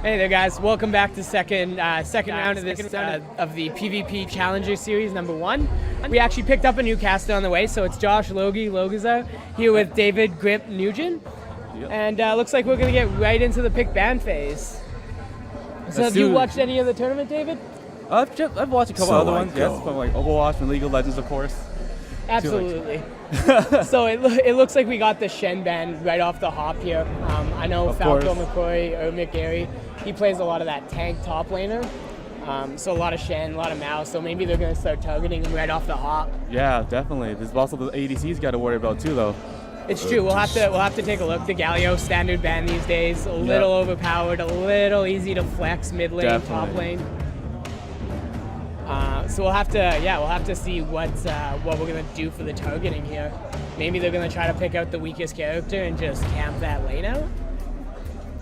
Hey there, guys. Welcome back to second round of this of the PvP Challenger Series #1. We actually picked up a new caster on the way, so it's Josh Logiza here with David Grip Nugent, and looks like we're gonna get right into the pick ban phase. So have you watched any of the tournament, David? I've watched a couple other ones, yes, from like Overwatch and League of Legends, of course. Absolutely. So it looks like we got the Shen ban right off the hop here. I know Falco McCoy or McGarry, he plays a lot of that tank top laner. So a lot of Shen, a lot of Mao, so maybe they're going to start targeting him right off the hop. Yeah, definitely. There's also the ADC's got to worry about too, though. It's true. We'll have to take a look. The Galio standard ban these days, a little overpowered, a little easy to flex mid lane, top lane. So we'll have to see what we're gonna do for the targeting here. Maybe they're gonna try to pick out the weakest character and just camp that lane out.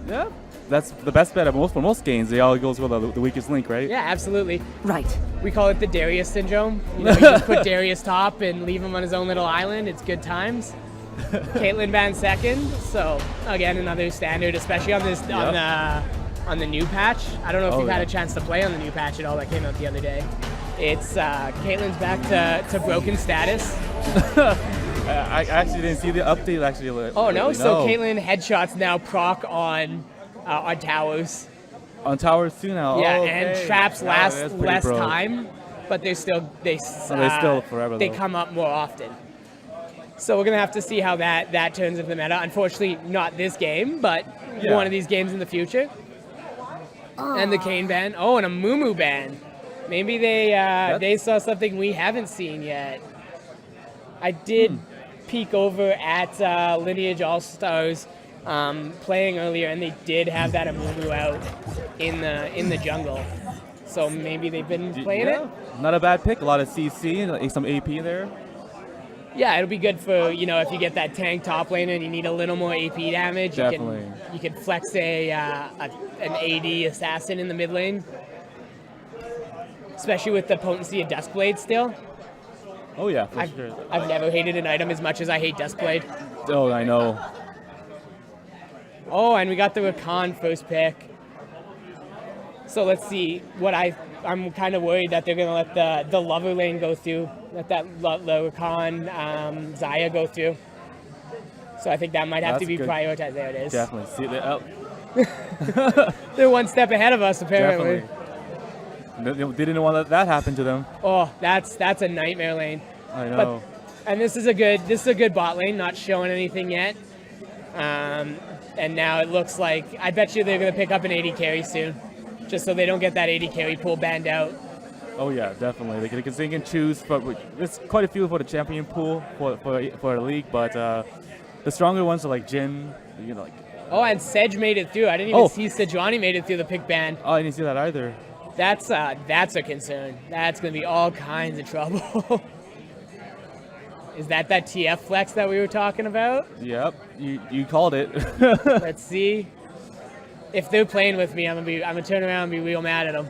Yeah, that's the best bet for most games. They all goes with the weakest link, right? Yeah, absolutely. Right. We call it the Darius syndrome. You know, you just put Darius top and leave him on his own little island. It's good times. Caitlyn ban second. So again, another standard, especially on this on the new patch. I don't know if you've had a chance to play on the new patch at all that came out the other day. It's Caitlyn's back to broken status. I actually didn't see the update. Actually, oh no! So Caitlyn headshots now proc on towers. On towers too now. Yeah, okay. and traps last less time, but they still forever. They come up more often. So we're gonna have to see how that turns into the meta. Unfortunately, not this game, but one of these games in the future. And the Kayn ban. Oh, and a Mumu ban. Maybe they saw something we haven't seen yet. I did peek over at Lineage All Stars playing earlier, and they did have that Mumu out in the jungle. So maybe they've been playing it. Not a bad pick. A lot of CC and some AP there. Yeah, it'll be good for, if you get that tank top laner and you need a little more AP damage. Definitely. You can flex an AD assassin in the mid lane. Especially with the potency of Duskblade still. Oh yeah, for sure. I've never hated an item as much as I hate Duskblade. Oh, I know. Oh, and we got the Rakan first pick. So let's see what I'm kind of worried that they're going to let the lover lane go through, let the Rakan Xayah go through. So I think that might have to be prioritized. There it is. Definitely. See that. They're one step ahead of us, apparently. Definitely. They didn't want to let that happen to them. Oh, that's a nightmare lane. I know. And this is a good bot lane, not showing anything yet. And now it looks like, I bet you they're going to pick up an AD carry soon, just so they don't get that AD carry pool banned out. Oh yeah, definitely. They can choose, but there's quite a few for the champion pool for the league, but the stronger ones are like Jhin, Oh, and Sedge made it through. I didn't even see Sejuani made it through the pick ban. Oh, I didn't see that either. That's a concern. That's going to be all kinds of trouble. Is that TF flex that we were talking about? Yep, you called it. Let's see. If they're playing with me, I'm gonna turn around and be real mad at them.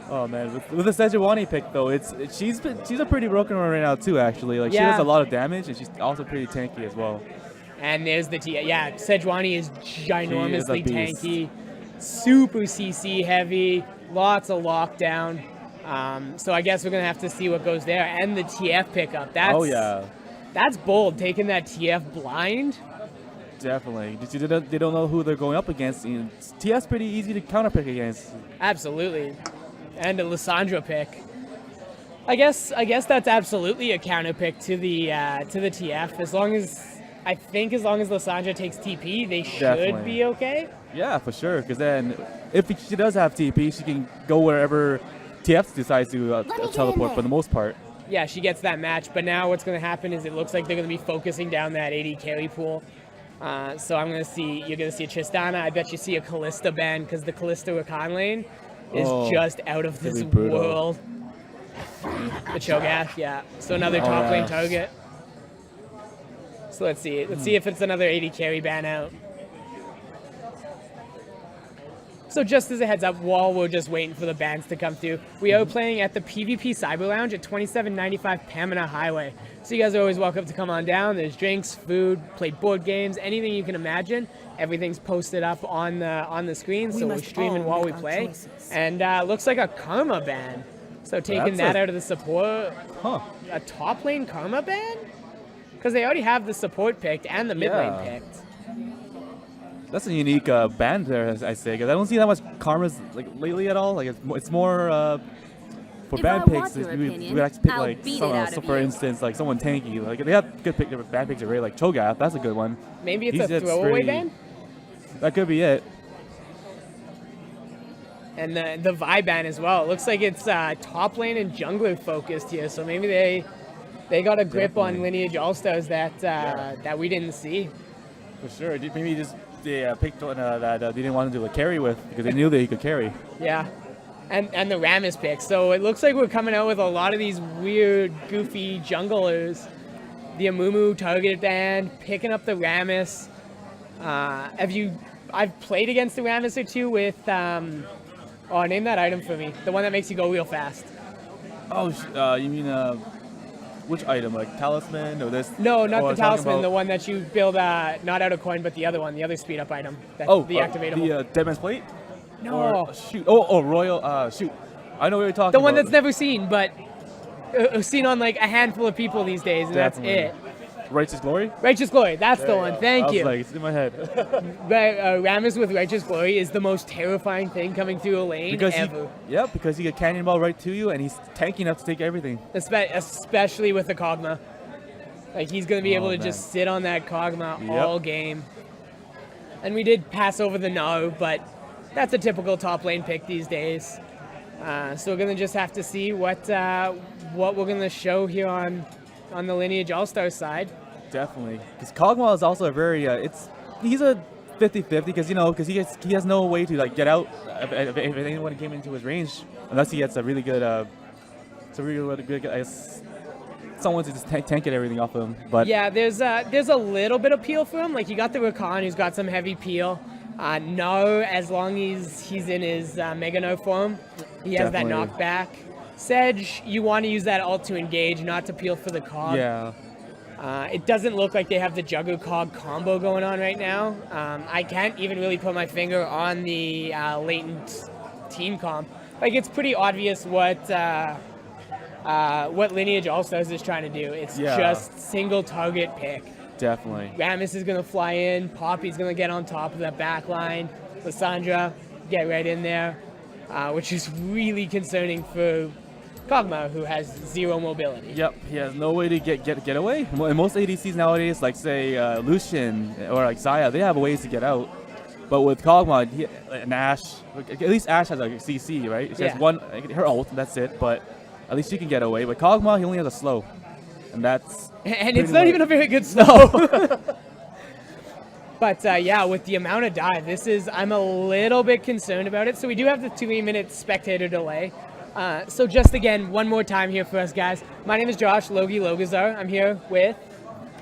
Oh man, with the Sejuani pick though, she's a pretty broken one right now too. Actually, she does a lot of damage and she's also pretty tanky as well. And there's the Sejuani is ginormously tanky, super CC heavy, lots of lockdown. So I guess we're gonna have to see what goes there. And the TF pickup. That's bold, taking that TF blind. Definitely. They don't know who they're going up against. TF's pretty easy to counter pick against. Absolutely. And a Lissandra pick. I guess that's absolutely a counter pick to the TF. As long as Lissandra takes TP, they should be okay. Yeah, for sure. Because then, if she does have TP, she can go wherever TF decides to teleport for the most part. Yeah, she gets that match. But now what's going to happen is it looks like they're going to be focusing down that AD carry pool. So you're going to see a Tristana. I bet you see a Kalista ban because the Kalista Rakan lane is just out of this world. The Cho'Gath, yeah. So another top lane target. So let's see. Let's see if it's another AD carry ban out. So just as a heads up, while we're just waiting for the bans to come through, we are playing at the PvP Cyber Lounge at 2795 Pamina Highway. So you guys are always welcome to come on down. There's drinks, food, play board games, anything you can imagine. Everything's posted up on the screen, so we're streaming while we play. Choices. And looks like a Karma ban. So taking that out of the support, a top lane Karma ban? Because they already have the support picked and the mid lane picked. That's a unique band there, I say, because I don't see that much Karmas like lately at all. Like it's more for If band I picks. want your We opinion, would actually pick I'll like beat it someone out else. of So for you. instance, like someone tanky. Like they have good band picks already. Like Cho'Gath, that's a good one. Maybe it's He's a just throwaway pretty- ban? That could be it. And the Vi ban as well. It looks like it's top lane and jungler focused here, so maybe they got a grip on Definitely. Lineage All Stars that we didn't see. For sure. Maybe just they picked one that they didn't want to do a carry with because they knew that he could carry. Yeah. And the Rammus pick. So it looks like we're coming out with a lot of these weird, goofy junglers. The Amumu targeted band, picking up the Rammus. I've played against the Rammus or two with, name that item for me. The one that makes you go real fast. Oh, you mean which item? Like talisman or this? No, Oh, not the I'm talking talisman, about- the one that you build, not out of coin, but the other one, the other speed up item. The activatable. the Dead Man's Plate. No. Or, shoot. Oh, Royal. Shoot. I know what you're talking about. The one that's never seen, but seen on like a handful of people these days, and Definitely. that's it. Righteous Glory. Righteous Glory, that's the one. I Thank was you. like, it's in my head. Rammus with Righteous Glory is the most terrifying thing coming through a lane ever. Because he get canyon ball right to you, and he's tanky enough to take everything. Especially with the Kog'Maw. Like, he's going to be able to man. just sit on that Kog'Maw Yep. all game. And we did pass over the No, but that's a typical top lane pick these days. So we're going to just have to see what we're going to show here on the Lineage All-Star side. Definitely. Because Kog'Maw is also a very, he's a 50-50 because he has no way to like get out if anyone came into his range unless he gets a really good, someone to just tank it everything off of him. But Yeah, there's a little bit of peel for him. Like, you got the Rakan, who's got some heavy peel. No, as long as he's in his Mega No form, he has Definitely. that knockback. Sedge, you want to use that ult to engage, not to peel for the Cog. yeah. It doesn't look like they have the Jugger Cog combo going on right now. I can't even really put my finger on the Latent team comp. Like, it's pretty obvious what Lineage All Stars is trying to do. It's just single target pick. Definitely. Rammus is going to fly in. Poppy's going to get on top of that back line. Lissandra, get right in there, which is really concerning for Kog'Maw, who has zero mobility. Yep, he has no way to get away. And most ADCs nowadays, like say Lucian or like Xayah, they have ways to get out. But with Kog'Maw and Ashe, at least Ashe has a CC, right? She has one, her ult, and that's it. But at least she can get away. But Kog'Maw, he only has a slow, and that's. And it's not even a very good slow. But yeah, with the amount of dive, I'm a little bit concerned about it. So we do have the 3-minute spectator delay. So just again, one more time here for us guys. My name is Josh Logie Logazar. I'm here with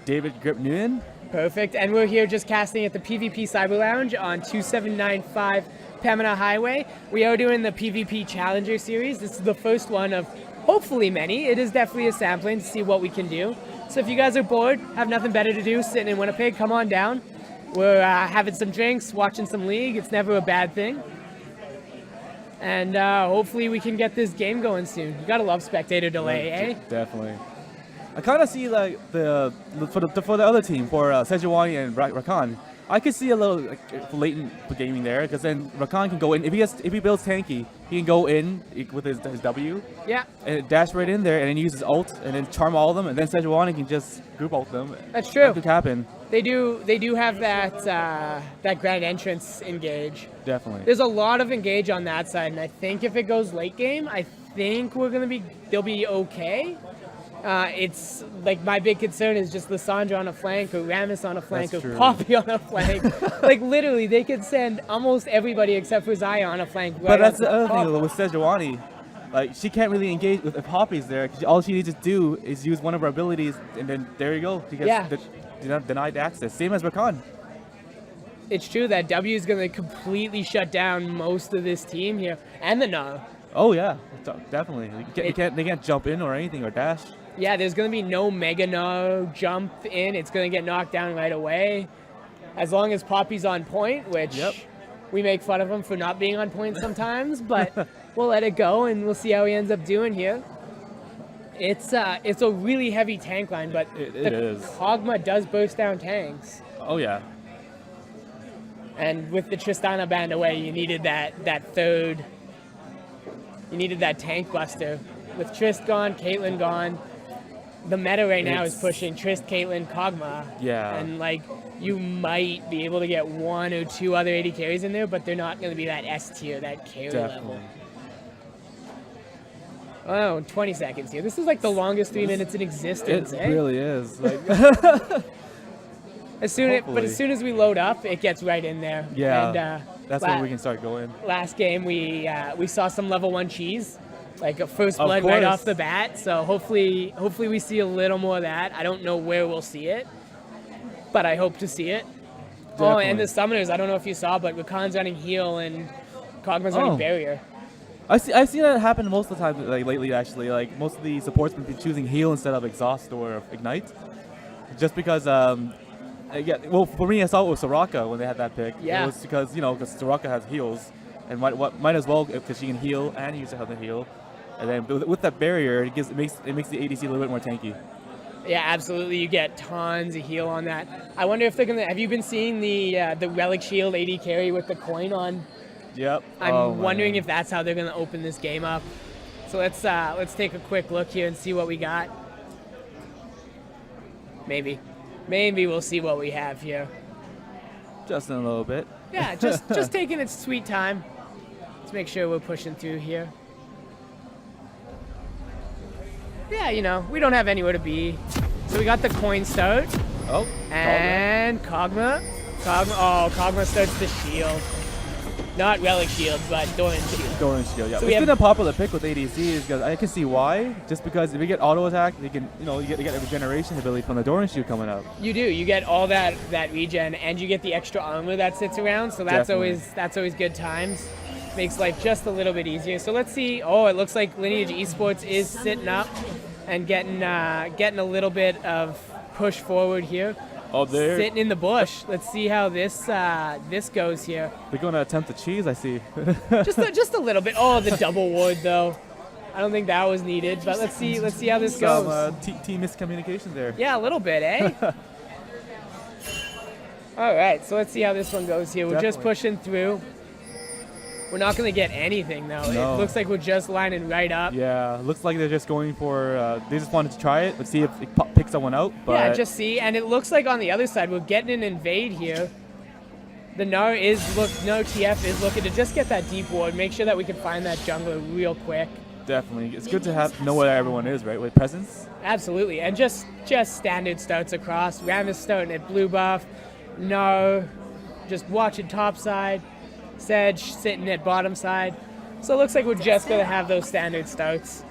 David Grip Nguyen. Perfect. And we're here just casting at the PvP Cyber Lounge on 2795 Pamina Highway. We are doing the PvP Challenger Series. This is the first one of hopefully many. It is definitely a sampling to see what we can do. So if you guys are bored, have nothing better to do, sitting in Winnipeg, come on down. We're having some drinks, watching some League. It's never a bad thing. And hopefully we can get this game going soon. You gotta love spectator delay, eh? Definitely. I kind of see like for the other team for Sejuani and Rakan. I could see a little like, latent gaming there because then Rakan can go in if he builds tanky, he can go in with his W. Yeah, And dash right in there and then use his ult and then charm all of them and then Sejuani can just group ult them. that's true. That could happen. They do have that grand entrance engage. Definitely. There's a lot of engage on that side, and I think if it goes late game, I think they'll be okay. It's like my big concern is just Lissandra on a flank or Rammus on a flank That's or true. Poppy on a flank. Like literally, they could send almost everybody except for Xayah on a flank. But that's the other thing though, with Sejuani. Like she can't really engage with if Poppy's there. 'Cause all she needs to do is use one of her abilities, and then there you go. She gets denied access. Same as Rakan. It's true that W is going to completely shut down most of this team here, and the No. Oh yeah, definitely. They can't jump in or anything or dash. Yeah, there's going to be no Mega No jump in. It's going to get knocked down right away. As long as Poppy's on point, which we make fun of him for not being on point sometimes, but we'll let it go and we'll see how he ends up doing here. It's a really heavy tank line, but it is. Kog'Maw does burst down tanks. Oh, yeah. And with the Tristana band away, you needed that third. You needed that tank buster. With Trist gone, Caitlyn gone, the meta right now is pushing Trist, Caitlyn, Kog'Maw. Yeah. And like you might be able to get 1 or 2 other AD carries in there, but they're not going to be that S tier, that carry level. Oh, 20 seconds here. This is like the longest 3 minutes in existence. It really is. Like as soon as we load up, it gets right in there. Yeah. And, that's when we can start going. Last game we saw some level 1 cheese, like a first blood right off the bat. So hopefully we see a little more of that. I don't know where we'll see it, but I hope to see it. Definitely. Oh, and the summoners, I don't know if you saw, but Rakan's running heal and Kog'Maw's running barrier. I see that happen most of the time, like lately. Actually, like most of the supports been choosing heal instead of exhaust or ignite, just because. Well, for me, I saw it with Soraka when they had that pick. Yeah. It was because because Soraka has heals, and might as well because she can heal and use her to heal, and then with that barrier, it makes the ADC a little bit more tanky. Yeah, absolutely. You get tons of heal on that. I wonder if they're gonna. Have you been seeing the Relic Shield AD carry with the coin on? Yep. I'm wondering if that's how they're gonna open this game up. So let's take a quick look here and see what we got. Maybe we'll see what we have here. Just in a little bit. Yeah, just taking its sweet time. Let's make sure we're pushing through here. Yeah, we don't have anywhere to be. So we got the coin start. Oh. And Kog'Maw. Kog'Maw starts the shield. Not Relic Shield, but Doran Shield. Doran Shield, yeah. So it's been a popular pick with ADCs because I can see why. Just because if you get auto attack, you can, you get a regeneration ability from the Doran Shield coming up. You do. You get all that regen, and you get the extra armor that sits around. So that's always good times. Makes life just a little bit easier. So let's see. Oh, it looks like Lineage Esports is sitting up and getting a little bit of push forward here. Oh, they're sitting in the bush. Let's see how this goes here. They're going to attempt the cheese, I see. just a little bit. Oh, the double ward though. I don't think that was needed, but let's see how this goes. Team miscommunication there. Yeah, a little bit, eh? All right, so let's see how this one goes here. We're just pushing through. We're not going to get anything, though. No. It looks like we're just lining right up. Yeah, looks like they're just going for, they just wanted to try it, but see if it picks someone out. But yeah, just see. And it looks like on the other side, we're getting an invade here. The no TF is looking to just get that deep ward, make sure that we can find that jungler real quick. Definitely. It's good to know where everyone is, right, with presence. Absolutely. And just standard starts across. Ram is starting at blue buff. No, just watching top side. Sedge sitting at bottom side. So it looks like we're just going to have those standard starts.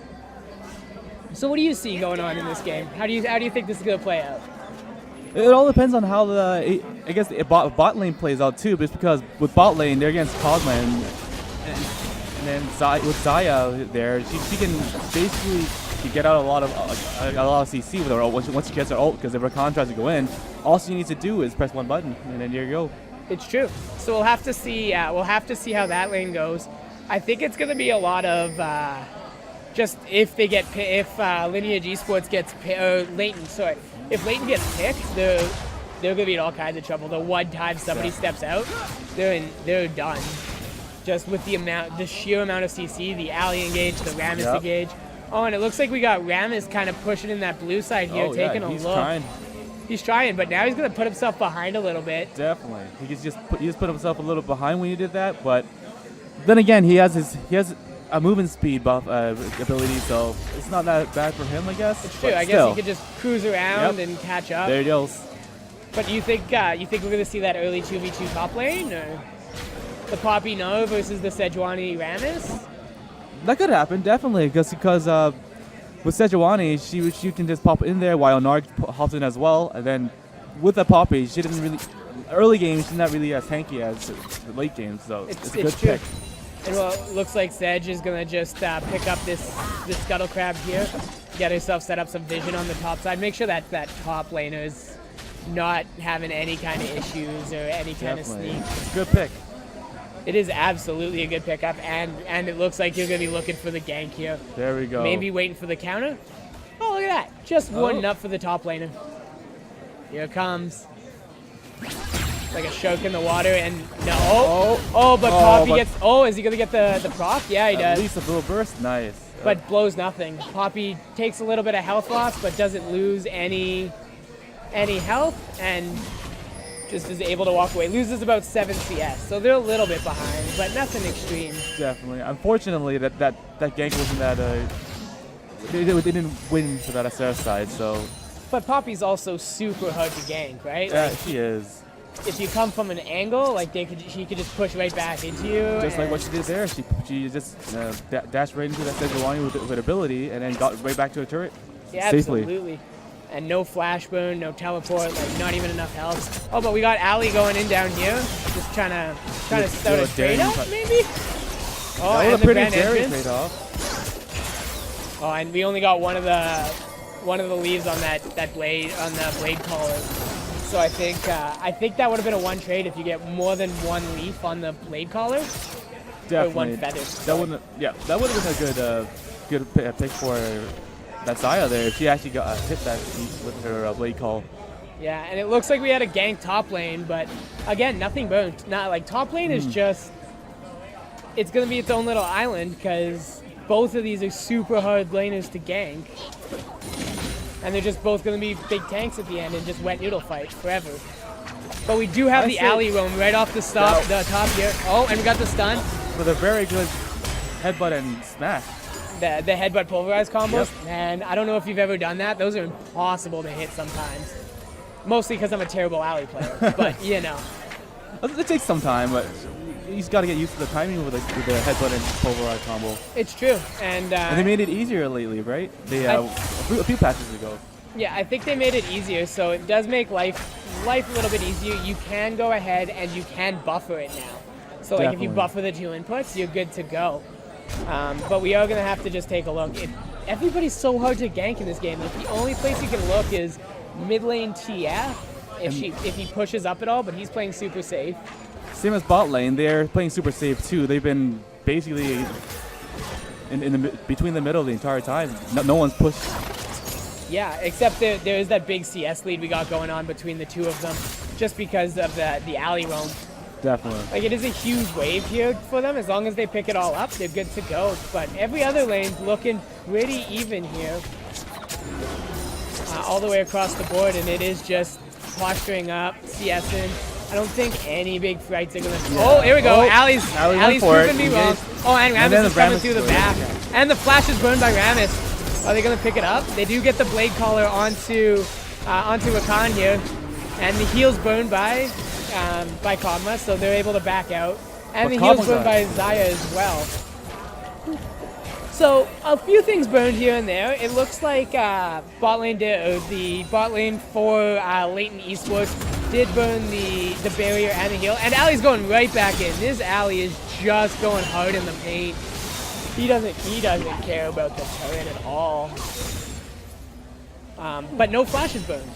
So what do you see going on in this game? How do you think this is going to play out? It all depends on how the bot lane plays out too, but it's because with bot lane they're against Kog'Maw and then with Xayah there, she can basically get out a lot of CC with her ult once she gets her ult, because if Rakan tries to go in, all she needs to do is press one button and then there you go. It's true. So we'll have to see. We'll have to see how that lane goes. I think it's going to be a lot of just if Lineage Esports gets Latent. Sorry, if Latent gets picked, they're going to be in all kinds of trouble. The one time somebody steps out, they're done. Just with the sheer amount of CC, the Ally engage, the Rammus engage. Oh, and it looks like we got Rammus kind of pushing in that blue side here, taking a look. Trying. He's trying, but now he's going to put himself behind a little bit. Definitely. He just put himself a little behind when he did that, but then again, he has a movement speed buff ability, so it's not that bad for him, I guess. It's true. I guess he could just cruise around and catch up. There he goes. But you think we're going to see that early 2v2 top lane, or the Poppy No versus the Sejuani Rammus? That could happen, definitely, because with Sejuani, she can just pop in there while Narg hops in as well, and then with the Poppy, she didn't really early game. She's not really as tanky as the late game, so it's a good pick. And well, it looks like Sedge is gonna just pick up this Scuttle Crab here. get herself set up some vision on the top side. Make sure that that top laner is not having any kind of issues or any kind of sneak. It's a good pick. It is absolutely a good pickup, and it looks like you're going to be looking for the gank here. There we go. Maybe waiting for the counter. Oh, look at that. Just one up for the top laner. Here it comes. It's like a shark in the water, and no. But Poppy gets... Oh, is he going to get the proc? Yeah, he does. At least a little burst. Nice. But blows nothing. Poppy takes a little bit of health loss, but doesn't lose any health, and just is able to walk away. Loses about 7 CS, so they're a little bit behind, but nothing extreme. Definitely. Unfortunately, that gank wasn't that... They didn't win for that SR side, so... But Poppy's also super hard to gank, right? Yeah, like, she is. If you come from an angle, like she could just push right back into you. Just like what she did there. She just dashed right into that Sejuani with ability and then got right back to her turret safely. Absolutely. And no flash burn, no teleport, like not even enough health. Oh, but we got Ali going in down here, just trying to start a trade off, maybe. Oh, that was and a the pretty grand scary entrance. trade off. Oh, and we only got one of the leaves on that blade on the blade collar. So I think that would have been a one trade if you get more than one leaf on the blade collar. Definitely. Or one feather. That would have been a good pick for that Xayah there if she actually got hit that leaf with her blade call. Yeah, and it looks like we had a gank top lane, but again, nothing burnt. Not like top lane is just, it's gonna be its own little island because both of these are super hard laners to gank. And they're just both going to be big tanks at the end and just wet noodle fight forever. But we do have the alley roam right off the top here. Oh, and we got the stun. With a very good headbutt and smash. The headbutt pulverize combos. Yep. Man, I don't know if you've ever done that. Those are impossible to hit sometimes. Mostly because I'm a terrible alley player. But, you know. It takes some time, but you just got to get used to the timing with the headbutt and pulverize combo. It's true. And they made it easier lately, right? A few patches ago. Yeah, I think they made it easier, so it does make life a little bit easier. You can go ahead and you can buffer it now. So like if you buffer the 2 inputs, you're good to go. But we are going to have to just take a look. Everybody's so hard to gank in this game. Like the only place you can look is mid lane TF if he pushes up at all, but he's playing super safe. Same as bot lane, they're playing super safe too. They've been basically between the middle the entire time. No one's pushed. Yeah, except there is that big CS lead we got going on between the two of them, just because of the alley roam. Definitely. Like it is a huge wave here for them. As long as they pick it all up, they're good to go. But every other lane's looking pretty even here, all the way across the board, and it is just posturing up, CSing. I don't think any big fights are gonna. Oh, here we go. Ali's proving me wrong. Oh, and Rammus is coming through the back, and the flash is burned by Rammus. Are they gonna pick it up? They do get the blade collar onto Rakan here, and the heal's burned by Kog'Maw, so they're able to back out, and the heal's burned by Xayah as well. So a few things burned here and there. It looks like the bot lane for Latent Esports did burn the barrier and the heal, and Ali's going right back in. This Ali is just going hard in the paint. He doesn't care about the turret at all. But no flash is burned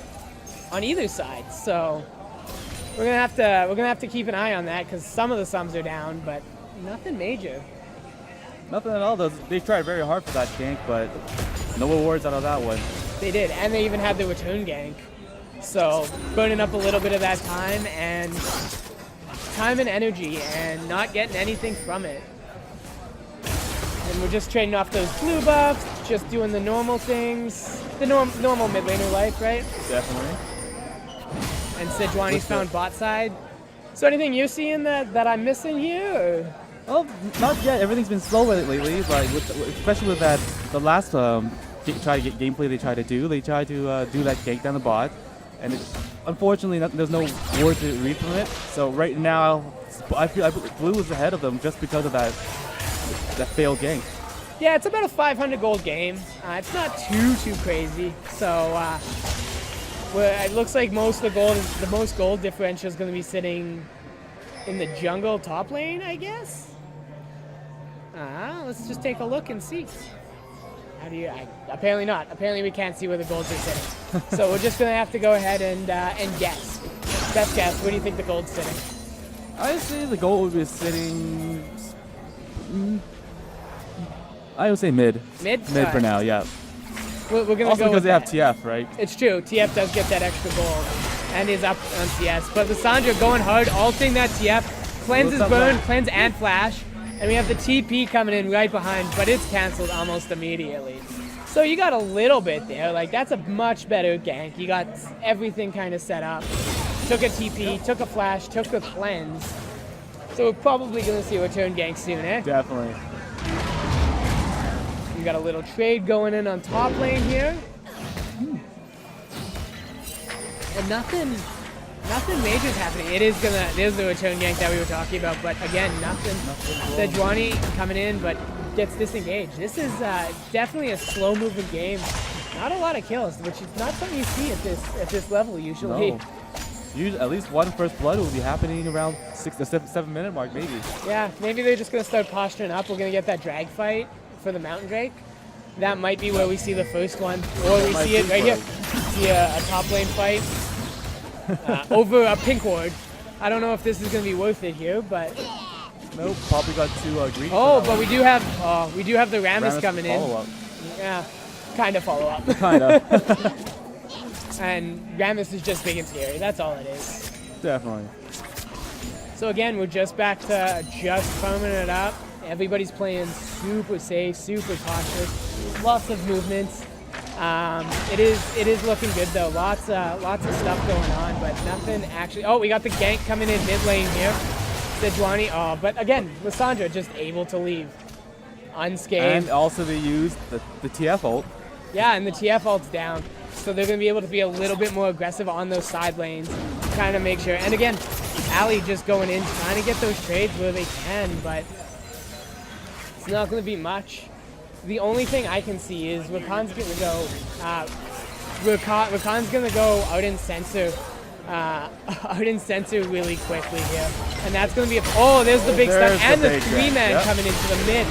on either side, so we're gonna have to keep an eye on that because some of the sums are down, but nothing major. Nothing at all. They tried very hard for that gank, but no rewards out of that one. They did, and they even had the return gank. So burning up a little bit of that time and energy and not getting anything from it. And we're just trading off those blue buffs, just doing the normal things, the normal mid laner life, right? Definitely. And Sejuani's found bot side. So anything you're seeing that I'm missing here? Or? Well, not yet. Everything's been slow lately, but especially with the last gameplay they tried to do. They tried to do that gank down the bot, and unfortunately there's no word to read from it. So right now, I feel Blue is ahead of them just because of that failed gank. Yeah, it's about a 500 gold game. It's not too crazy. So it looks like the most gold differential is going to be sitting in the jungle top lane, I guess. Let's just take a look and see. Apparently not. Apparently we can't see where the golds are sitting. So we're just gonna have to go ahead and guess. Best guess. Where do you think the gold's sitting? I say the gold would be sitting. I would say mid. Mid. Mid for now. Yeah. We're gonna Also go because with they have that. TF, right? It's true. TF does get that extra gold and is up on CS. But Lissandra going hard, ulting that TF. Cleanse is burn, cleanse and flash. And we have the TP coming in right behind, but it's canceled almost immediately. So you got a little bit there. Like, that's a much better gank. You got everything kind of set up. Took a TP, took a flash, took a cleanse. So we're probably going to see a return gank soon, eh? Definitely. We got a little trade going in on top lane here. And nothing major's happening. There's the return gank that we were talking about, but again, nothing. Sejuani coming in, but gets disengaged. This is definitely a slow-moving game. Not a lot of kills, which is not something you see at this level usually. No. Usually, at least one first blood will be happening around 6 to 7 minute mark, maybe. Yeah, maybe they're just gonna start posturing up. We're gonna get that drag fight for the Mountain Drake. That might be where we see the first one, or we see it right here. See a top lane fight over a pink ward. I don't know if this is gonna be worth it here, but Nope, probably got too greedy. oh, but we do have the Rammus coming in. Follow-up. Yeah, kind of follow up. Kind of. And Rammus is just big and scary. That's all it is. Definitely. So again, we're just back to just farming it up. Everybody's playing super safe, super cautious. Lots of movements. It is looking good though. Lots of stuff going on, but nothing actually. Oh, we got the gank coming in mid lane here. Sejuani. Oh, but again, Lissandra just able to leave unscathed. And also they used the TF ult. Yeah, and the TF ult's down. So they're going to be able to be a little bit more aggressive on those side lanes, kind of make sure. And again, Ali just going in, trying to get those trades where they can, but it's not going to be much. The only thing I can see is Rakan's going to go. Rakan's going to go out and censor really quickly here, and that's going to be a. Oh, there's the big stun and the 3-man coming into the mid.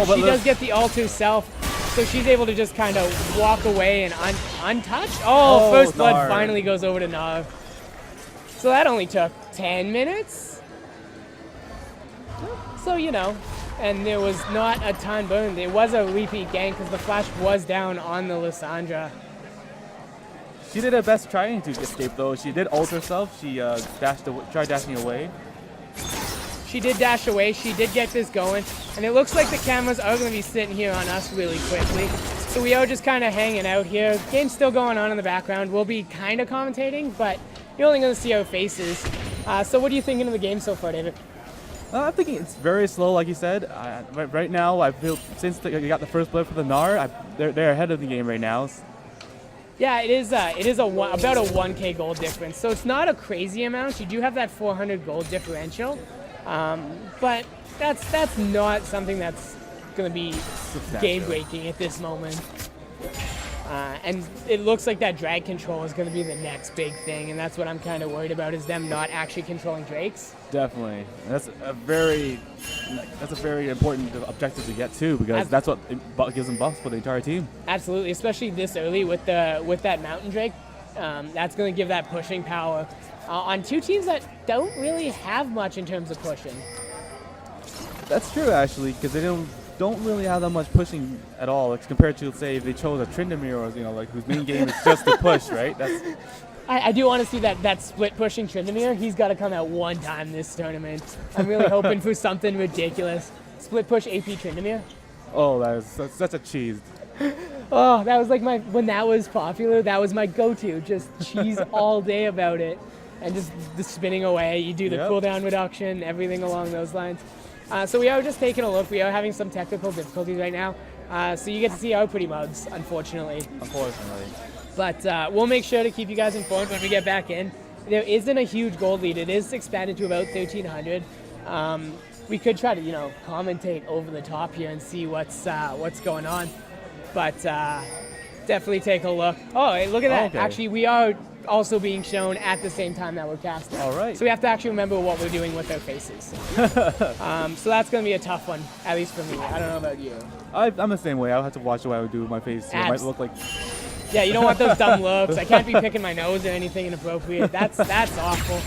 But she does get the ult herself. So she's able to just kind of walk away and untouched. Oh, first blood finally goes over to Nav. So that only took 10 minutes. So, you know, and there was not a ton burned. It was a repeat gank because the flash was down on the Lissandra. She did her best trying to escape though. She did ult herself. She tried dashing away. She did dash away. She did get this going. And it looks like the cameras are going to be sitting here on us really quickly. So we are just kind of hanging out here. Game's still going on in the background. We'll be kind of commentating, but you're only going to see our faces. So what are you thinking of the game so far, David? I'm thinking it's very slow, like you said. Right now, I feel since they got the first blood for the Gnar, they're ahead of the game right now. Yeah, it is about a 1K gold difference. So it's not a crazy amount. You do have that 400 gold differential. But that's not something that's going to be game-breaking at this moment. And it looks like that drag control is going to be the next big thing, and that's what I'm kind of worried about, is them not actually controlling Drakes. Definitely. That's a very important objective to get to, because that's what gives them buffs for the entire team. Absolutely, especially this early with that Mountain Drake. That's going to give that pushing power on two teams that don't really have much in terms of pushing. That's true, actually, because they don't really have that much pushing at all, like, compared to, say, if they chose a Tryndamere, or whose main game is just to push, right? I do want to see that split pushing Tryndamere. He's got to come out one time this tournament. I'm really hoping for something ridiculous. Split push AP Tryndamere. Oh, that's such a cheese. Oh, that was like when that was popular, that was my go-to. Just cheese all day about it. And just the spinning away. You do the cooldown reduction, everything along those lines. So we are just taking a look. We are having some technical difficulties right now. So you get to see our pretty mugs, unfortunately. But we'll make sure to keep you guys informed when we get back in. There isn't a huge gold lead. It is expanded to about 1,300. We could try to, commentate over the top here and see what's going on. But definitely take a look. Oh, hey, look at that. Okay. Actually, we are also being shown at the same time that we're casting. All right. So we have to actually remember what we're doing with our faces. So that's going to be a tough one, at least for me. I don't know about you. I'm the same way. I'll have to watch what I would do with my face. It might look like. Yeah, you don't want those dumb looks. I can't be picking my nose or anything inappropriate. That's awful.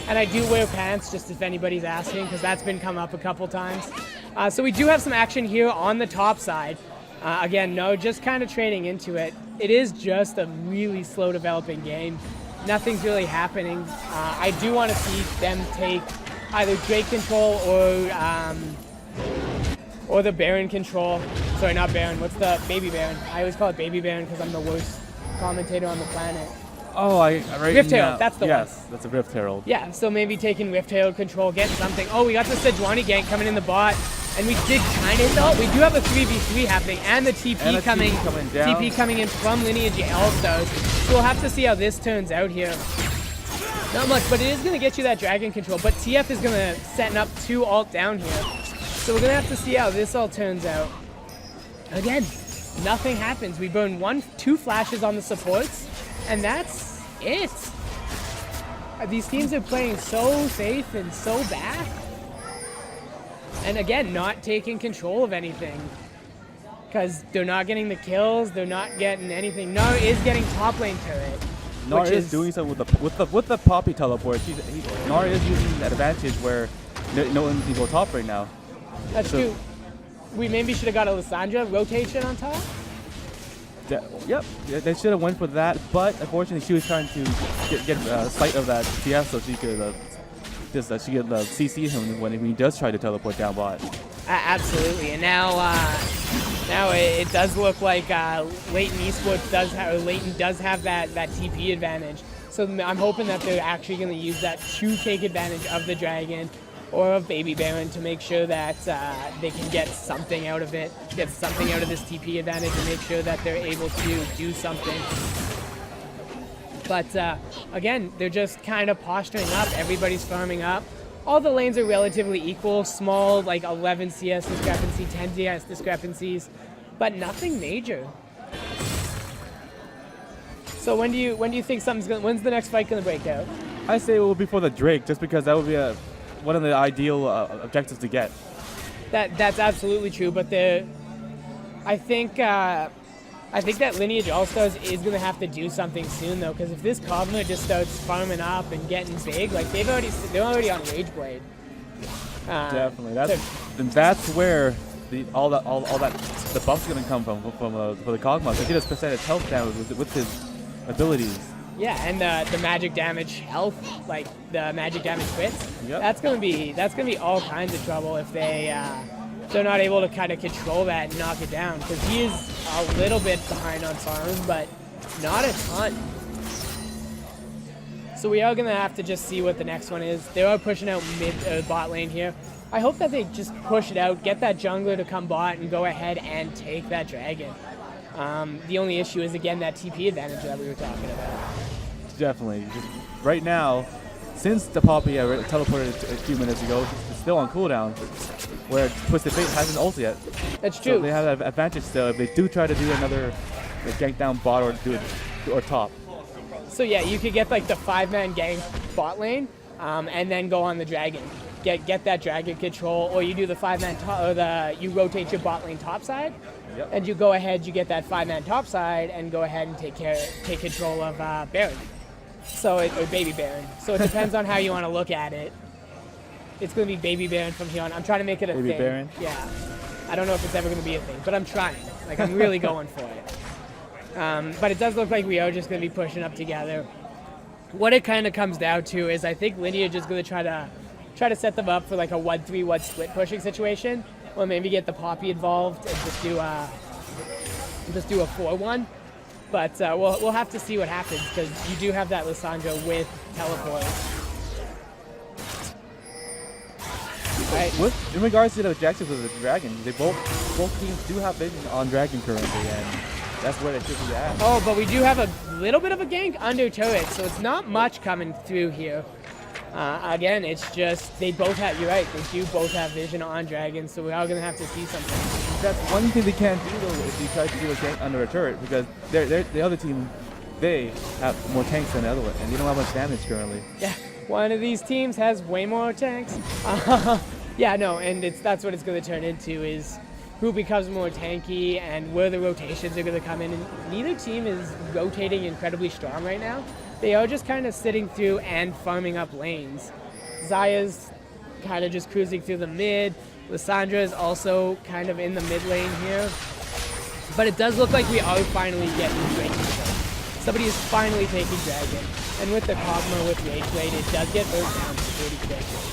And I do wear pants, just if anybody's asking, because that's been come up a couple times. So we do have some action here on the top side. Again, no, just kind of trading into it. It is just a really slow developing game. Nothing's really happening. I do want to see them take either Drake control or the Baron control. Sorry, not Baron. What's the Baby Baron? I always call it Baby Baron because I'm the worst commentator on the planet. Oh, right Rift now. Herald, that's the one. Yes, that's a Rift Herald. Yeah, so maybe taking Rift Herald control, getting something. Oh, we got the Sejuani gank coming in the bot, and we did kind of though. We do have a 3v3 happening, and the TP coming down. TP coming in from Lineage All Stars. So we'll have to see how this turns out here. Not much, but it is going to get you that dragon control. But TF is going to set up 2 ult down here. So we're going to have to see how this all turns out. Again, nothing happens. We burn 2 flashes on the supports, and that's it. These teams are playing so safe and so back. And again, not taking control of anything. Because they're not getting the kills, they're not getting anything. Nar is getting top lane turret. Nar is doing something with the Poppy teleport. Nar is using that advantage where no one can go top right now. That's true. We maybe should have got a Lissandra rotation on top. Yep, they should have went for that, but unfortunately she was trying to get sight of that TF so she could she could CC him when he does try to teleport down bot. Absolutely, and now it does look like Latent Esports does have that TP advantage. So I'm hoping that they're actually going to use that to take advantage of the dragon or of Baby Baron to make sure that they can get something out of it, get something out of this TP advantage and make sure that they're able to do something. But again, they're just kind of posturing up. Everybody's farming up. All the lanes are relatively equal, small, like 11 CS discrepancy, 10 CS discrepancies, but nothing major. So when do you think when's the next fight gonna break out? I say it will be for the Drake, just because that would be one of the ideal objectives to get. That's absolutely true, but I think that Lineage All Stars is gonna have to do something soon though, because if this Kog'Maw just starts farming up and getting big, like they're already on Rageblade. Definitely, that's where the buff's gonna come from for the Kog'Maw. So he does percentage health damage with his abilities. Yeah, and the magic damage health, like the magic damage crits. Yep. That's gonna be all kinds of trouble if they're not able to kind of control that and knock it down, because he is a little bit behind on farm, but not a ton. So we are gonna have to just see what the next one is. They are pushing out bot lane here. I hope that they just push it out, get that jungler to come bot and go ahead and take that dragon. The only issue is, again, that TP advantage that we were talking about. Definitely. Just right now, since the Poppy teleported a few minutes ago, it's still on cooldown, where Twisted Fate hasn't ulted yet. That's true. So they have that advantage still if they do try to do another gank down bot or top. So yeah, you could get like the 5-man gank bot lane, and then go on the dragon. Get that dragon control, or you do the 5-man top, or you rotate your bot lane top side, yep. And you go ahead, you get that 5-man top side, and go ahead and take control of Baron. So or Baby Baron. So it depends on how you want to look at it. It's going to be Baby Baron from here on. I'm trying to make it a thing. Baby Baron? Yeah. I don't know if it's ever going to be a thing, but I'm trying. Like, I'm really going for it. But it does look like we are just going to be pushing up together. What it kind of comes down to is I think Lineage is going to try to set them up for like a 1-3-1 split pushing situation, or maybe get the Poppy involved and just do a 4-1. But we'll have to see what happens, because you do have that Lissandra with teleport. Right. In regards to the objectives of the dragon, both teams do have vision on dragon currently, and that's where they should be at. Oh, but we do have a little bit of a gank under turret, so it's not much coming through here. Again, it's just you're right, they do both have vision on dragons, so we are going to have to see something. That's one thing they can't do though if you try to do a gank under a turret, because the other team they have more tanks than the other one, and they don't have much damage currently. Yeah, one of these teams has way more tanks. Yeah, no, and that's what it's going to turn into, is who becomes more tanky and where the rotations are going to come in. And neither team is rotating incredibly strong right now. They are just kind of sitting through and farming up lanes. Zaya's kind of just cruising through the mid. Lissandra is also kind of in the mid lane here. But it does look like we are finally getting Drake control. Somebody is finally taking Dragon. And with the Kog'Maw with Rage Blade, it does get those down pretty quickly.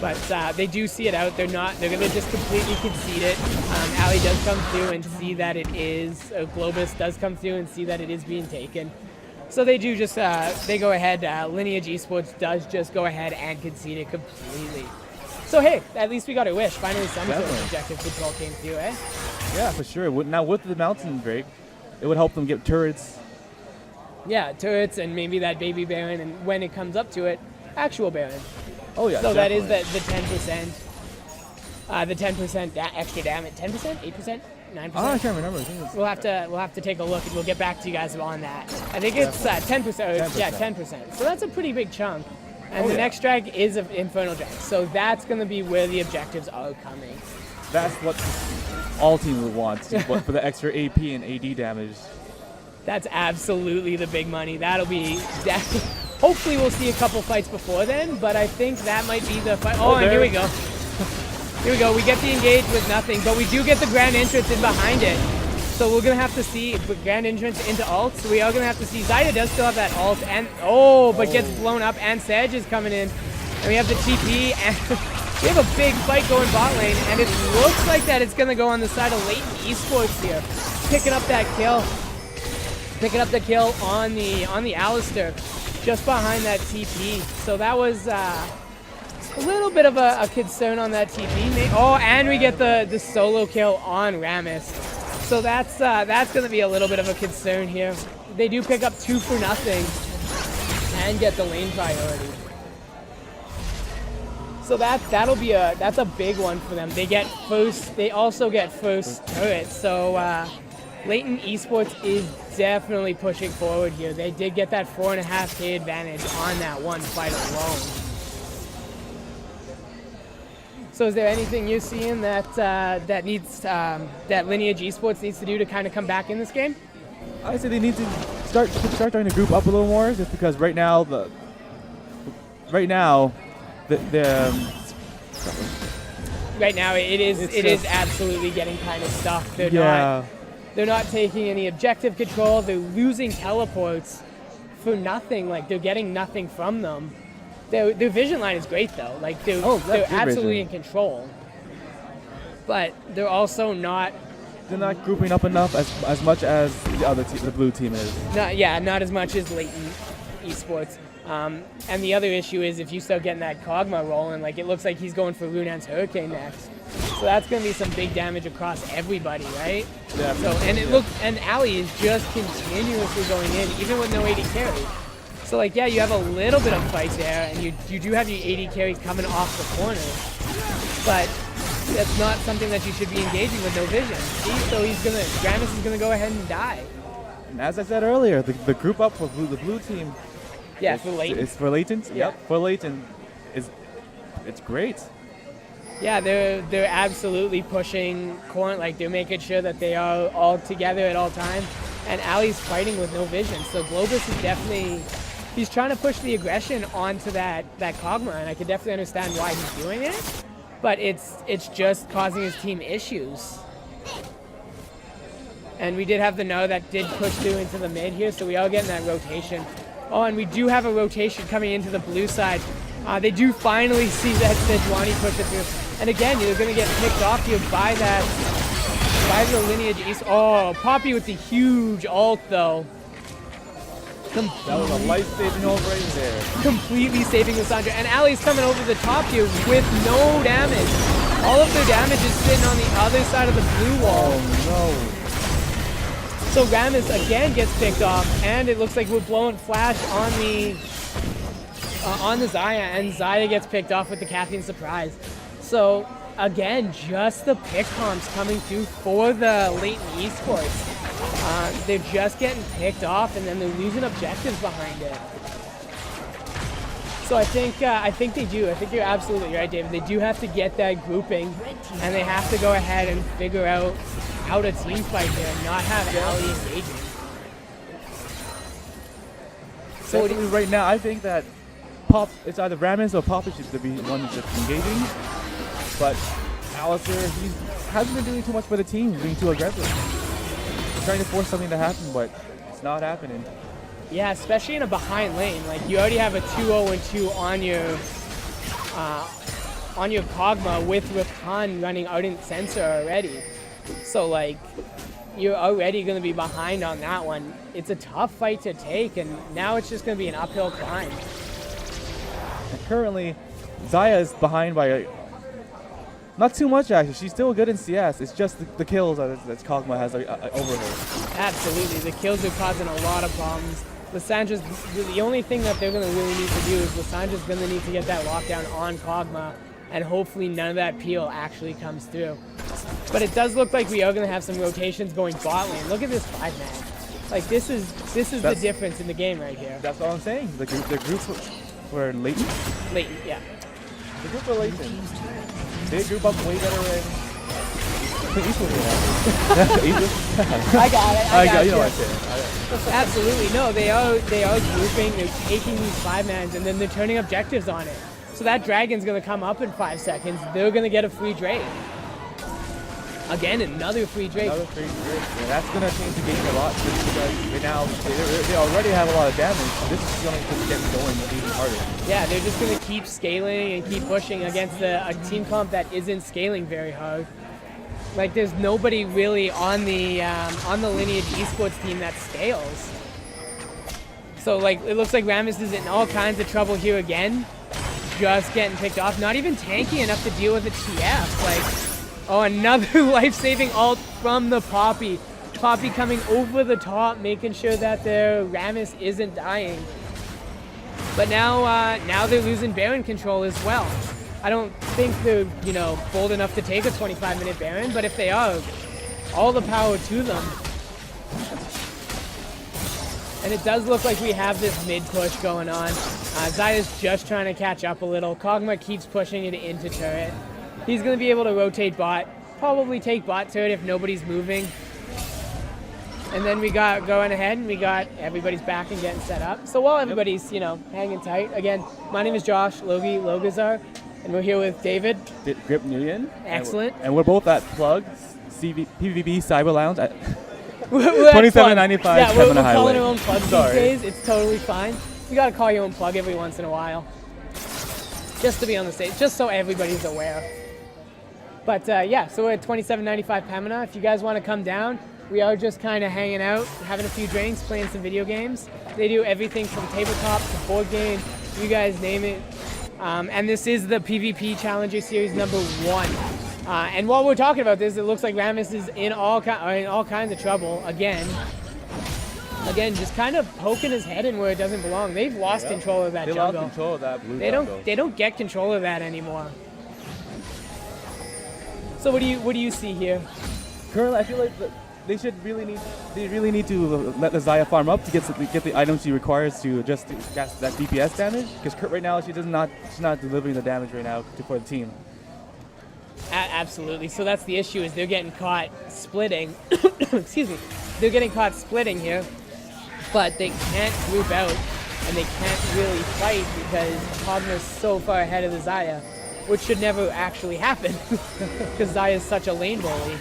But they do see it out. They're going to just completely concede it. Ali does come through and see that it is, Globus does come through and see that it is being taken. So they do just, they go ahead, Lineage Esports does just go ahead and concede it completely. So hey, at least we got a wish. Finally some sort of objective control came through, eh? Yeah, for sure. Now with the Mountain Drake, it would help them get turrets. Yeah, turrets and maybe that baby Baron, and when it comes up to it, actual Baron. Oh yeah, so definitely. That is the 10% extra damage. 10%, 8%, 9%. Oh, I can't remember. We'll have to take a look and we'll get back to you guys on that. I think it's 10%. Yeah, 10%. So that's a pretty big chunk. And the next drag is an Infernal Drag. So that's going to be where the objectives are coming. That's what all teams would want for the extra AP and AD damage. That's absolutely the big money. That'll be hopefully we'll see a couple fights before then, but I think that might be the fight. Oh, and here we go. Here we go. We get the engage with nothing, but we do get the grand entrance in behind it. So we're going to have to see grand entrance into ult. So we are going to have to see. Zaya does still have that ult, and but gets blown up, and Sedge is coming in. And we have the TP, and we have a big fight going bot lane, and it looks like that it's going to go on the side of Latent Esports here. Picking up that kill. Picking up the kill on the Alistar, just behind that TP. So that was a little bit of a concern on that TP. Oh, and we get the solo kill on Rammus. So that's going to be a little bit of a concern here. They do pick up 2 for nothing and get the lane priority. So that'll be that's a big one for them. They get first. They also get first turret. So Latent Esports is definitely pushing forward here. They did get that 4.5K advantage on that one fight alone. So is there anything you're seeing that that Lineage Esports needs to do to kind of come back in this game? I say they need to start trying to group up a little more, just because right now it is absolutely getting kind of stuck. They're not taking any objective control. They're losing teleports for nothing. Like, they're getting nothing from them. Their vision line is great though. Like they're absolutely in control. But they're also not. They're not grouping up enough as much as the blue team is. Not as much as Latent Esports. And the other issue is if you start getting that Kog'Maw rolling, like it looks like he's going for Lunan's Hurricane next. So that's going to be some big damage across everybody, right? Yeah. So and Ali is just continuously going in, even with no AD carry. So like you have a little bit of fight there, and you do have your AD carry coming off the corner, but that's not something that you should be engaging with no vision. So Gramus is gonna go ahead and die. And as I said earlier, the group up for the blue team. Yeah, for Latent. It's for Latent. Yeah. Yep, for Latent, it's great. Yeah, they're absolutely pushing corn. Like they're making sure that they are all together at all times. And Ali's fighting with no vision. So Globus is definitely. He's trying to push the aggression onto that Kog'Maw, and I can definitely understand why he's doing it, but it's just causing his team issues. And we did have the No that did push through into the mid here, so we are getting that rotation. Oh, and we do have a rotation coming into the blue side. They do finally see that Sejuani push it through. And again, you're going to get picked off here by the Lineage East. Oh, Poppy with the huge ult, though. That was a life-saving ult right there. Completely saving Lissandra. And Ali's coming over the top here with no damage. All of their damage is sitting on the other side of the blue wall. Oh, no. So Rammus again gets picked off, and it looks like we're blowing flash on the Zaya, and Zaya gets picked off with the Caffeine Surprise. So again, just the pick comps coming through for the Latent Esports. They're just getting picked off, and then they're losing objectives behind it. So I think they do. I think you're absolutely right, David. They do have to get that grouping, and they have to go ahead and figure out how to team fight here and not have Ali engaging. So right now, I think that it's either Rammus or Poppy should be the one that's engaging. But Alistair, he hasn't been doing too much for the team, being too aggressive. He's trying to force something to happen, but it's not happening. Yeah, especially in a behind lane. Like, you already have a 2-0-2 on your Kog'Maw with Rakan running Ardent Sensor already. So, like, you're already going to be behind on that one. It's a tough fight to take, and now it's just going to be an uphill climb. And currently, Xayah is behind by not too much, actually. She's still good in CS. It's just the kills that Kog'Maw has over her. Absolutely. The kills are causing a lot of problems. Lissandra's, the only thing that they're going to really need to do is Lissandra's going to need to get that lockdown on Kog'Maw, and hopefully none of that peel actually comes through. But it does look like we are going to have some rotations going bot lane. Look at this 5-man. Like, this is the difference in the game right here. That's what I'm saying. The group were Latent? Latent, yeah. The group were Latent. They group up way better than Eastwood. I got it. I got you know you. what I'm saying. Absolutely. No, they are grouping. They're taking these 5-mans, and then they're turning objectives on it. So that dragon's going to come up in 5 seconds. They're going to get a free Drake. Again, another free Drake. Another free Drake. Yeah, that's going to change the game a lot because right now they already have a lot of damage. This is going to get going even harder. Yeah, they're just going to keep scaling and keep pushing against a team comp that isn't scaling very hard. Like, there's nobody really on the Lineage esports team that scales. So, like, it looks like Rammus is in all kinds of trouble here again. Just getting picked off. Not even tanky enough to deal with a TF. Like, oh, another life-saving ult from the Poppy. Poppy coming over the top, making sure that their Rammus isn't dying. But now they're losing Baron control as well. I don't think they're, bold enough to take a 25-minute Baron, but if they are, all the power to them. And it does look like we have this mid-push going on. Xayah's just trying to catch up a little. Kog'Maw keeps pushing it into turret. He's going to be able to rotate bot, probably take bot turret if nobody's moving. And then we got going ahead, and we got everybody's back and getting set up. So while everybody's, hanging tight, again, my name is Josh, Logie Logazar, and we're here with David. Grip Nguyen. Excellent. And we're both at Plug, PvP Cyber Lounge at 2795 yeah, we're calling our own Plug these days. It's totally fine. You got to call your own Plug every once in a while. Just to be on the stage, just so everybody's aware. But yeah, so we're at 2795 Pamina. If you guys want to come down, we are just kind of hanging out, having a few drinks, playing some video games. They do everything from tabletop to board game, you guys name it. And this is the PvP Challenger Series #1. And while we're talking about this, it looks like Rammus is in all kinds of trouble again. Again, just kind of poking his head in where it doesn't belong. They've lost control of that jungle. They lost control of that blue jungle. They don't get control of that anymore. So what do you see here? Currently, I feel like they really need to let the Xayah farm up to get the items she requires to just get that DPS damage. Because right now she's not delivering the damage right now for the team. Absolutely. So that's the issue, is they're getting caught splitting. Excuse me. They're getting caught splitting here, but they can't group out and they can't really fight because Kog'Maw's so far ahead of the Xayah, which should never actually happen because Xayah is such a lane bully.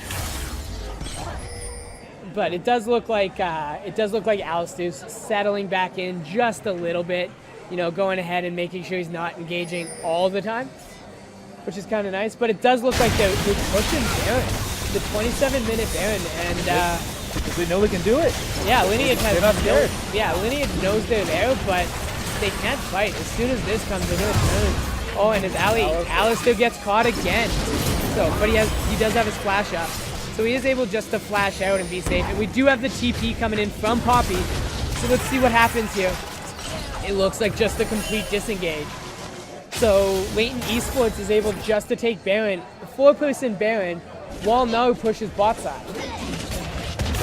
But it does look like Alistair's settling back in just a little bit, going ahead and making sure he's not engaging all the time, which is kind of nice. But it does look like they're pushing Baron, the 27-minute Baron, and because they know they can do it. Yeah, Lineage has. They're not scared. Yeah, Lineage knows they're there, but they can't fight. As soon as this comes, they're gonna turn. Oh, and his Alistair gets caught again. So, but he does have his flash up. So he is able just to flash out and be safe. And we do have the TP coming in from Poppy. So let's see what happens here. It looks like just a complete disengage. So Latent Esports is able just to take Baron, 4-person Baron, while now pushes bot side.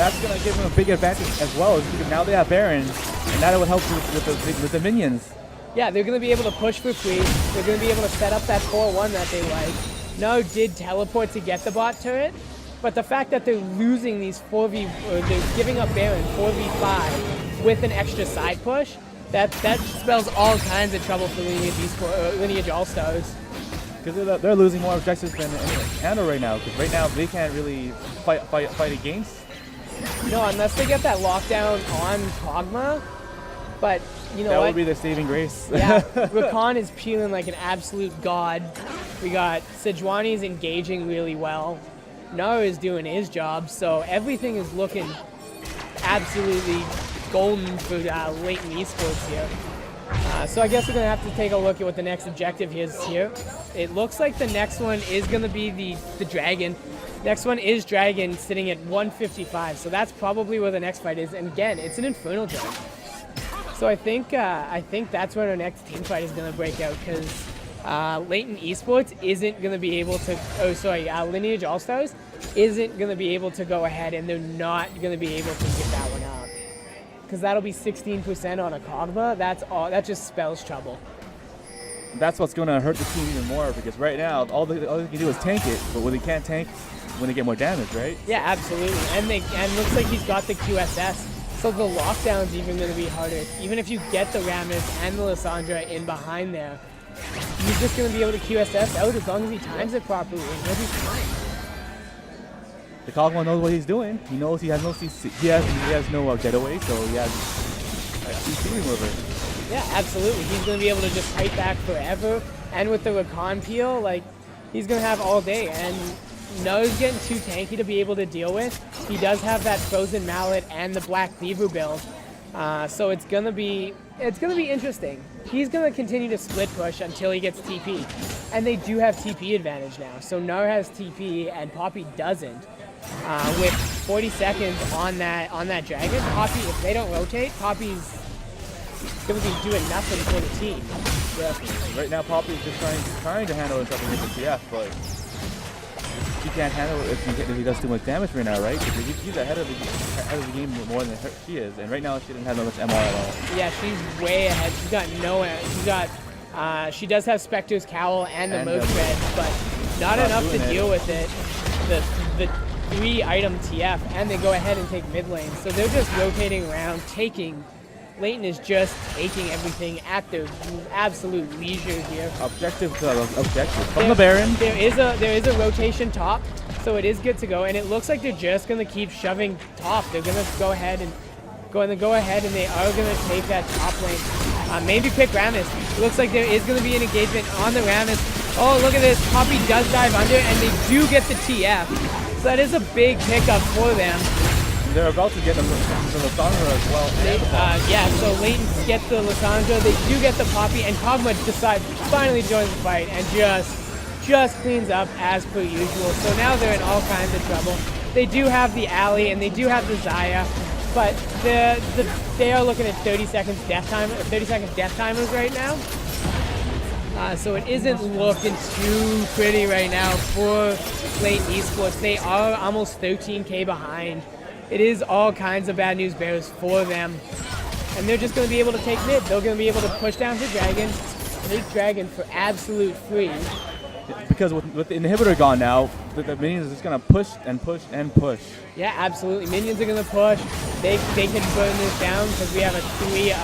that's going to give them a big advantage as well, because now they have Baron, and that would help with the minions. Yeah, they're going to be able to push for free. They're going to be able to set up that 4-1 that they like. No did teleport to get the bot turret, but the fact that they're losing these 4v, or they're giving up Baron 4v5 with an extra side push, that spells all kinds of trouble for Lineage All-Stars. Because they're losing more objectives than anyone can handle right now, because right now they can't really fight against. No, unless they get that lockdown on Kog'Maw. But you know that what? would be their saving grace. Yeah, Rakan is peeling like an absolute god. We got Sejuani's engaging really well. Nara is doing his job, so everything is looking absolutely golden for Latent Esports here. So I guess we're going to have to take a look at what the next objective is here. It looks like the next one is going to be the Dragon. Next one is Dragon, sitting at 155, so that's probably where the next fight is. And again, it's an Infernal Dragon. So I think that's where our next team fight is going to break out, because Latent Esports isn't going to be able to, Lineage All-Stars isn't going to be able to go ahead, and they're not going to be able to get that one out. Because that'll be 16% on a Kog'Maw. That just spells trouble. That's what's going to hurt the team even more, because right now all they can do is tank it, but when they can't tank, when they get more damage, right? Yeah, absolutely. And looks like he's got the QSS, so the lockdown's even going to be harder. Even if you get the Rammus and the Lissandra in behind there, he's just going to be able to QSS out as long as he times it properly, and he'll be fine. The Kog'Maw knows what he's doing. He knows he has no CC, he has no getaway, so he has a CC remover. Yeah, absolutely. He's going to be able to just fight back forever. And with the Rakan peel, like, he's going to have all day. And No's getting too tanky to be able to deal with. He does have that Frozen Mallet and the Black Cleaver build. So it's going to be interesting. He's going to continue to split push until he gets TP. And they do have TP advantage now. So Nar has TP and Poppy doesn't. With 40 seconds on that Dragon, Poppy, if they don't rotate, Poppy's going to be doing nothing for the team. Yeah. Right now, Poppy's just trying to handle himself against the TF, but he can't handle it if he does too much damage right now, right? Because he's ahead of the game more than she is, and right now she doesn't have that much MR at all. Yeah, she's way ahead. She's got no. She does have Spectre's Cowl and the Most Red, but not enough to deal with it. The 3-item TF, and they go ahead and take mid lane. So they're just rotating around, taking. Latent is just taking everything at their absolute leisure here. Objective from the Baron. There is a rotation top, so it is good to go. And it looks like they're just gonna keep shoving top. They're gonna go ahead and they are gonna take that top lane. Maybe pick Rammus. It looks like there is gonna be an engagement on the Rammus. Oh, look at this! Poppy does dive under, and they do get the TF. So that is a big pickup for them. They're about to get the Lissandra as well. Yeah, so Latent gets the Lissandra, they do get the Poppy, and Kog'Maw finally joins the fight and just cleans up as per usual. So now they're in all kinds of trouble. They do have the Alley and they do have the Xayah, but they are looking at 30 seconds death timers right now. So it isn't looking too pretty right now for Latent Esports. They are almost 13k behind. It is all kinds of bad news bears for them. And they're just going to be able to take mid. They're going to be able to push down to Dragon, take Dragon for absolute free. Because with the inhibitor gone now, the minions are just going to push and push and push. Yeah, absolutely. Minions are going to push. They can burn this down because we have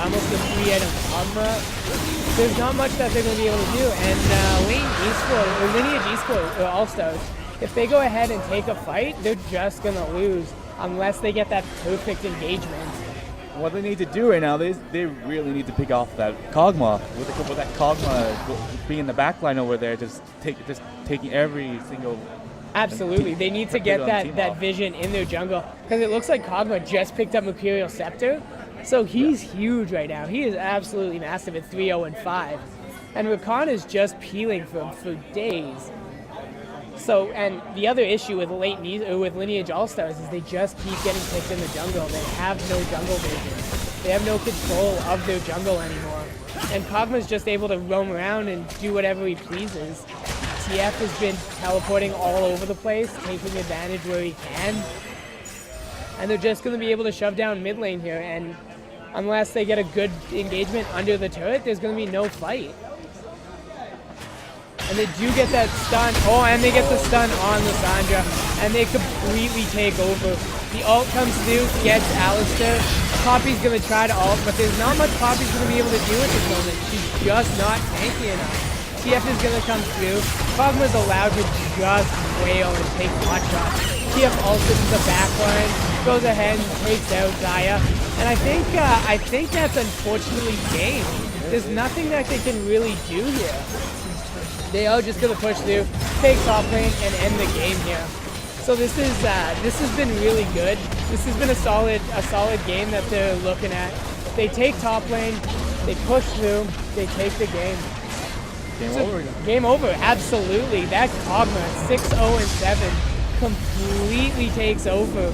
almost a 3-item Kog'Maw. There's not much that they're going to be able to do. And Lineage Esports, or All-Stars, if they go ahead and take a fight, they're just going to lose unless they get that perfect engagement. What they need to do right now, they really need to pick off that Kog'Maw. With that Kog'Maw being in the back line over there, just taking every single... Absolutely. They need to get that vision in their jungle. Because it looks like Kog'Maw just picked up Mercurial Scepter. So he's huge right now. He is absolutely massive at 3-0-5. And Rakan is just peeling for him for days. So, and the other issue with Lineage All-Stars is they just keep getting picked in the jungle. They have no jungle vision. They have no control of their jungle anymore. And Kog'Maw's just able to roam around and do whatever he pleases. TF has been teleporting all over the place, taking advantage where he can. and they're just going to be able to shove down mid lane here. And unless they get a good engagement under the turret, there's going to be no fight. And they do get that stun. Oh, and they get the stun on Lissandra, and they completely take over. The ult comes through, gets Alistar. Poppy's going to try to ult, but there's not much Poppy's going to be able to do at this moment. She's just not tanky enough. TF is going to come through. Kog'Maw's allowed to just wail and take pot shots. TF ults into the back line, goes ahead and takes out Xayah. And I think that's unfortunately game. There's nothing that they can really do here. They are just going to push through, take top lane, and end the game here. So this has been really good. This has been a solid game that they're looking at. They take top lane, they push through, they take the game. Game over. Game over, absolutely. That Kog'Maw 6-0-7 completely takes over.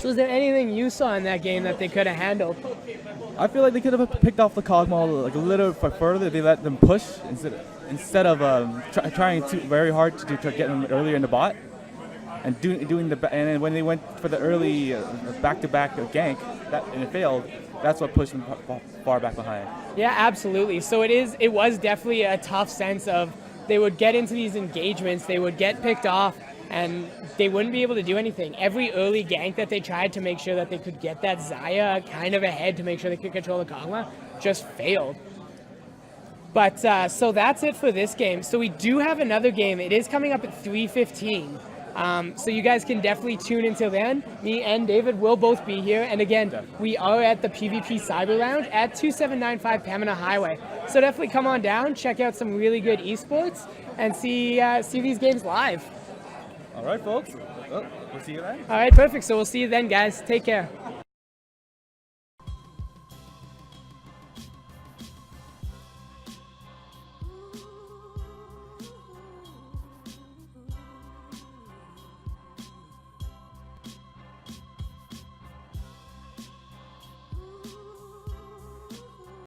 So is there anything you saw in that game that they could have handled? I feel like they could have picked off the Kog'Maw like a little further. They let them push instead of trying too very hard to get them earlier in the bot, and and then when they went for the early back-to-back gank and it failed, that's what pushed them far back behind. Yeah, absolutely. So it was definitely a tough sense of they would get into these engagements, they would get picked off, and they wouldn't be able to do anything. Every early gank that they tried to make sure that they could get that Xayah kind of ahead to make sure they could control the Kog'Maw just failed. But so that's it for this game. So we do have another game. It is coming up at 3:15. So you guys can definitely tune until then. Me and David will both be here. And again, we are at the PvP Cyber Lounge at 2795 Pamina Highway. So definitely come on down, check out some really good esports, and see these games live. All right, folks. We'll see you then. All right, perfect. So we'll see you then, guys. Take care.